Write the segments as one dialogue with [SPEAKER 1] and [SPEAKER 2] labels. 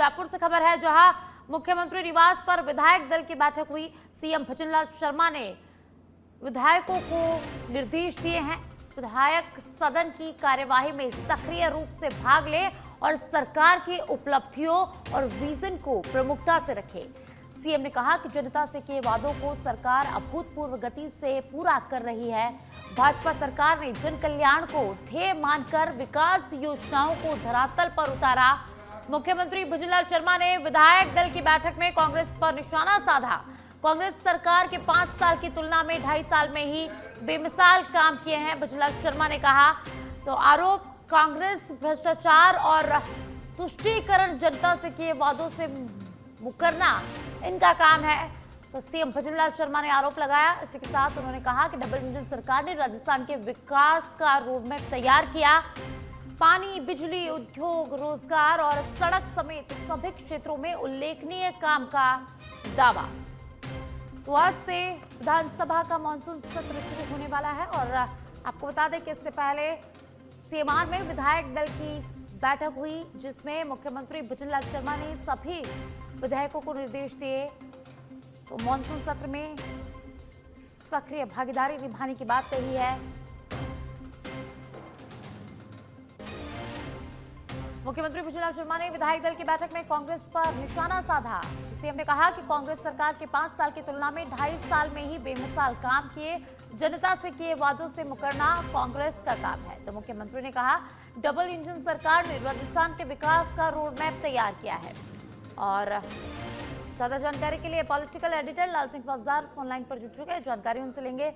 [SPEAKER 1] जयपुर से खबर है, जहां मुख्यमंत्री निवास पर विधायक दल की बैठक हुई। सीएम भजनलाल शर्मा ने विधायकों को निर्देश दिए हैं, विधायक सदन की कार्यवाही में सक्रिय रूप से भाग ले और सरकार की उपलब्धियों और विजन को प्रमुखता से रखे। सीएम ने कहा कि जनता से किए वादों को सरकार अभूतपूर्व गति से पूरा कर रही है। भाजपा सरकार ने जन कल्याण को ध्येय मानकर विकास योजनाओं को धरातल पर उतारा। मुख्यमंत्री भजनलाल शर्मा ने विधायक दल की बैठक में कांग्रेस पर निशाना साधा। कांग्रेस सरकार के 5 साल की तुलना में 2.5 साल में ही बेमिसाल काम किए हैं, भजनलाल शर्मा ने कहा। तो आरोप, कांग्रेस भ्रष्टाचार और तुष्टीकरण, जनता से किए वादों से मुकरना इनका काम है। तो सीएम भजनलाल शर्मा ने आरोप लगाया। इसी के साथ उन्होंने कहा कि डबल इंजन सरकार ने राजस्थान के विकास का रोडमैप तैयार किया। पानी, बिजली, उद्योग, रोजगार और सड़क समेत सभी क्षेत्रों में उल्लेखनीय काम का दावा। तो आज से विधानसभा का मानसून सत्र शुरू होने वाला है और आपको बता दें कि इससे पहले सीएमआर में विधायक दल की बैठक हुई, जिसमें मुख्यमंत्री भजनलाल शर्मा ने सभी विधायकों को निर्देश दिए। तो मानसून सत्र में सक्रिय भागीदारी निभाने की बात कही है। मुख्यमंत्री भजनलाल शर्मा ने विधायक दल की बैठक में कांग्रेस पर निशाना साधा। सीएम ने कहा कि कांग्रेस सरकार के 5 साल की तुलना में 2.5 साल में ही बेमिसाल काम किए। जनता से किए वादों से मुकरना कांग्रेस का काम है। तो मुख्यमंत्री ने कहा, डबल इंजन सरकार ने राजस्थान के विकास का रोडमैप तैयार किया है। और ज्यादा जानकारी के लिए पॉलिटिकल एडिटर लाल सिंह फौजदार फोन लाइन पर जुट चुके हैं, जानकारी उनसे लेंगे।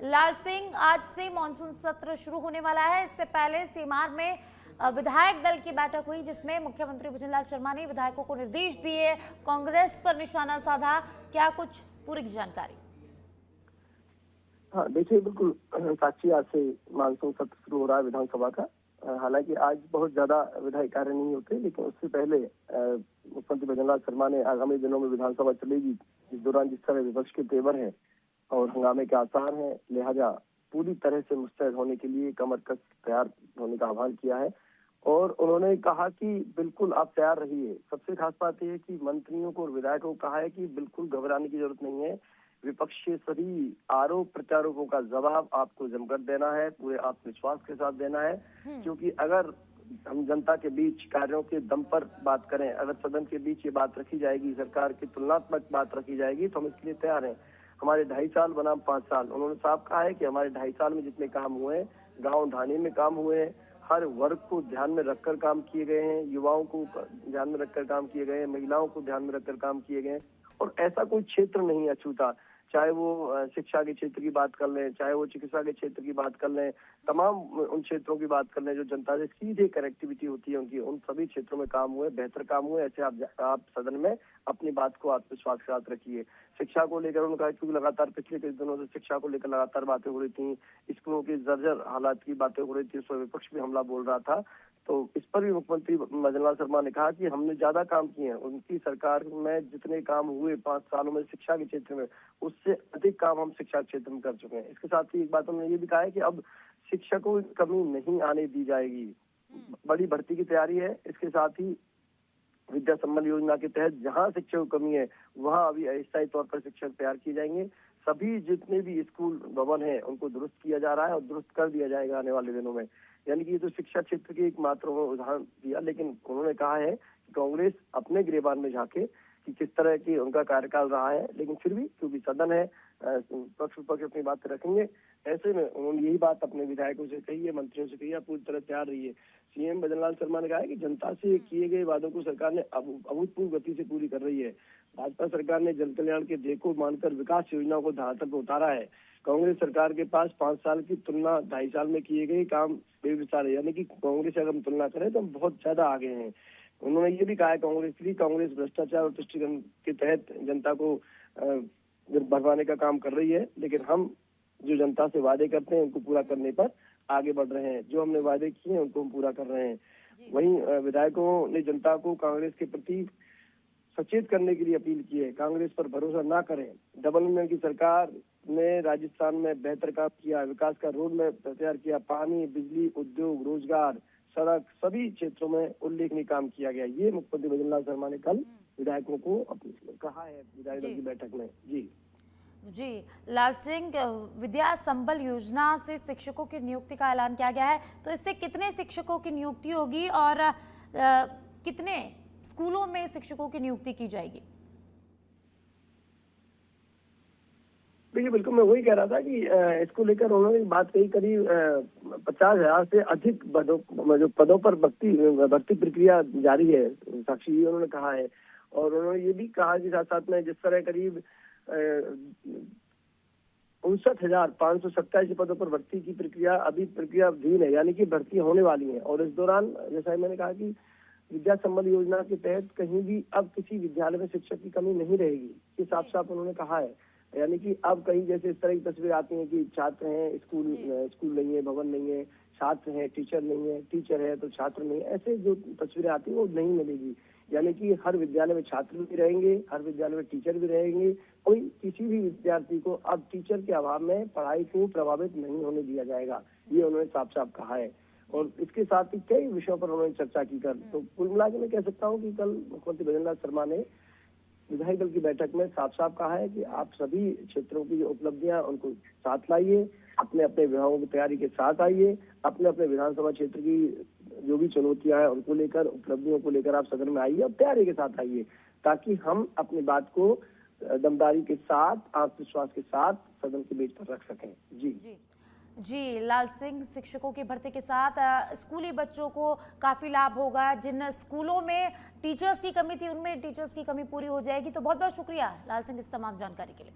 [SPEAKER 1] लाल सिंह, आज से मानसून सत्र शुरू होने वाला है। इससे पहले सीमार में विधायक दल की बैठक हुई, जिसमें मुख्यमंत्री भजनलाल शर्मा ने विधायकों को निर्देश दिए, कांग्रेस पर निशाना साधा। क्या कुछ पूरी जानकारी?
[SPEAKER 2] हाँ देखिए, बिल्कुल साक्षी, आज से मानसून सत्र शुरू हो रहा है विधानसभा का। हालांकि आज बहुत ज्यादा विधायी कार्य नहीं होते, लेकिन उससे पहले मुख्यमंत्री भजनलाल शर्मा ने आगामी दिनों में विधानसभा चलेगी, इस दौरान जिस तरह विपक्ष के तेवर है और हंगामे के आसार हैं, लिहाजा पूरी तरह से मुस्तैद होने के लिए कमर कस तैयार होने का आह्वान किया है। और उन्होंने कहा कि बिल्कुल आप तैयार रहिए। सबसे खास बात यह है कि मंत्रियों को और विधायकों को कहा है कि बिल्कुल घबराने की जरूरत नहीं है। विपक्ष के सभी आरोप प्रत्यारोपों का जवाब आपको जमकर देना है, पूरे आत्मविश्वास के साथ देना है। क्योंकि अगर हम जनता के बीच कार्यों के दम पर बात करें, अगर सदन के बीच ये बात रखी जाएगी, सरकार की तुलनात्मक बात रखी जाएगी, तो हम इसके लिए तैयार हैं। हमारे 2.5 साल बनाम 5 साल, उन्होंने साफ कहा है कि हमारे 2.5 साल में जितने काम हुए, गांव ढाने में काम हुए, हर वर्ग को ध्यान में रखकर काम किए गए हैं, युवाओं को ध्यान में रखकर काम किए गए हैं, महिलाओं को ध्यान में रखकर काम किए गए हैं। और ऐसा कोई क्षेत्र नहीं अछूता, चाहे वो शिक्षा के क्षेत्र की बात कर लें, चाहे वो चिकित्सा के क्षेत्र की बात कर लें, तमाम उन क्षेत्रों की बात कर लें जो जनता से सीधे कनेक्टिविटी होती है उनकी, उन सभी क्षेत्रों में काम हुए, बेहतर काम हुए। ऐसे आप सदन में अपनी बात को आत्मविश्वास के साथ रखिए। शिक्षा को लेकर उन्होंने कहा, क्योंकि लगातार पिछले कुछ दिनों से शिक्षा को लेकर लगातार बातें हो रही थी, स्कूलों की जर्जर हालात की बातें हो रही थी, उस पर विपक्ष भी हमला बोल रहा था। तो इस पर भी मुख्यमंत्री भजनलाल शर्मा ने कहा कि हमने ज्यादा काम किए हैं, उनकी सरकार में जितने काम हुए 5 सालों में शिक्षा के क्षेत्र में, उससे अधिक काम हम शिक्षा क्षेत्र में कर चुके हैं। इसके साथ ही एक बात उन्होंने ये भी कहा है कि अब शिक्षकों की कमी नहीं आने दी जाएगी। बड़ी भर्ती की तैयारी है। इसके साथ ही विद्या संबल योजना के तहत जहां शिक्षकों की कमी है, वहां अभी अस्थायी तौर पर शिक्षक तैयार किए जाएंगे। सभी जितने भी स्कूल भवन है उनको दुरुस्त किया जा रहा है और दुरुस्त कर दिया जाएगा आने वाले दिनों में। यानी कि ये तो शिक्षा क्षेत्र की एक मात्र उदाहरण दिया, लेकिन उन्होंने कहा है कि कांग्रेस अपने गिरेबान में झांके कि किस तरह की उनका कार्यकाल रहा है। लेकिन फिर भी क्योंकि सदन है, पक्ष विपक्ष अपनी बात रखेंगे, ऐसे में उन्होंने यही बात अपने विधायकों से कही है, मंत्रियों से कही है, पूरी तरह तैयार रही है। सीएम भजनलाल शर्मा ने कहा है कि जनता से किए गए वादों को सरकार ने अभूतपूर्व गति से पूरी कर रही है। भाजपा सरकार ने जन कल्याण के ध्येय को मानकर विकास योजनाओं को धरातल पर उतारा है। कांग्रेस सरकार के पास 5 साल की तुलना 2.5 साल में किए गए काम बेमिसाल है। यानी कि कांग्रेस से अगर हम तुलना करें तो हम बहुत ज्यादा आगे हैं। उन्होंने ये भी कहा है कांग्रेस भ्रष्टाचार और तुष्टीकरण के तहत जनता को भरवाने का काम कर रही है, लेकिन हम जो जनता से वादे करते हैं उनको पूरा करने पर आगे बढ़ रहे हैं। जो हमने वादे किए हैं उनको हम पूरा कर रहे हैं। वहीं विधायकों ने जनता को कांग्रेस के प्रति सचेत करने के लिए अपील की है। कांग्रेस पर भरोसा ना करें। डबल इंजन की सरकार ने राजस्थान में बेहतर काम किया, विकास का रोड मैप तैयार किया, पानी, बिजली, उद्योग, रोजगार, सड़क, सभी क्षेत्रों में उल्लेखनीय काम किया गया। ये मुख्यमंत्री भजनलाल शर्मा ने कल विधायकों को कहा है विधायक दल की बैठक में।
[SPEAKER 1] जी लाल सिंह, विद्या संबल योजना से शिक्षकों की नियुक्ति का ऐलान किया गया है, तो इससे कितने शिक्षकों की नियुक्ति होगी और कितने स्कूलों में शिक्षकों की नियुक्ति की जाएगी?
[SPEAKER 2] देखिए, बिल्कुल मैं वही कह रहा था कि इसको लेकर उन्होंने बात कही। करीब 50,000 से अधिक पदों पर भर्ती प्रक्रिया जारी है, साक्षी जी उन्होंने कहा है। और उन्होंने ये भी कहा कि साथ साथ में जिस तरह करीब 59,527 पदों पर भर्ती की प्रक्रियाधीन है, यानी कि भर्ती होने वाली है। और इस दौरान जैसा मैंने कहा कि विद्या संबल योजना के तहत कहीं भी अब किसी विद्यालय में शिक्षक की कमी नहीं रहेगी, ये साफ साफ उन्होंने कहा है। यानी कि अब कहीं जैसे इस तरह की तस्वीर आती है कि छात्र हैं, स्कूल नहीं है, भवन नहीं है, छात्र है, टीचर नहीं है, टीचर है तो छात्र नहीं है, ऐसे जो तस्वीरें आती है वो नहीं मिलेगी। यानी कि हर विद्यालय में छात्र भी रहेंगे, हर विद्यालय में टीचर भी रहेंगे। कोई किसी भी विद्यार्थी को अब टीचर के अभाव में पढ़ाई को प्रभावित नहीं होने दिया जाएगा, ये उन्होंने साफ साफ कहा है। और इसके साथ ही कई विषयों पर उन्होंने चर्चा की। तो कुल मिलाकर मैं कह सकता हूँ कि कल मुख्यमंत्री भजनलाल शर्मा ने विधायक दल की बैठक में साफ साफ कहा है कि आप सभी क्षेत्रों की जो उपलब्धियां उनको साथ लाइए, अपने अपने विभागों की तैयारी के साथ आइए, अपने अपने विधानसभा क्षेत्र की जो भी चुनौतियां हैं उनको लेकर, उपलब्धियों को लेकर आप सदन में आइए और तैयारी के साथ आइए, ताकि हम अपनी बात को दमदारी के साथ, आत्मविश्वास के साथ सदन के बीच पर रख सकें।
[SPEAKER 1] जी लाल सिंह, शिक्षकों की भर्ती के साथ स्कूली बच्चों को काफ़ी लाभ होगा। जिन स्कूलों में टीचर्स की कमी थी उनमें टीचर्स की कमी पूरी हो जाएगी। तो बहुत बहुत शुक्रिया लाल सिंह इस तमाम जानकारी के लिए।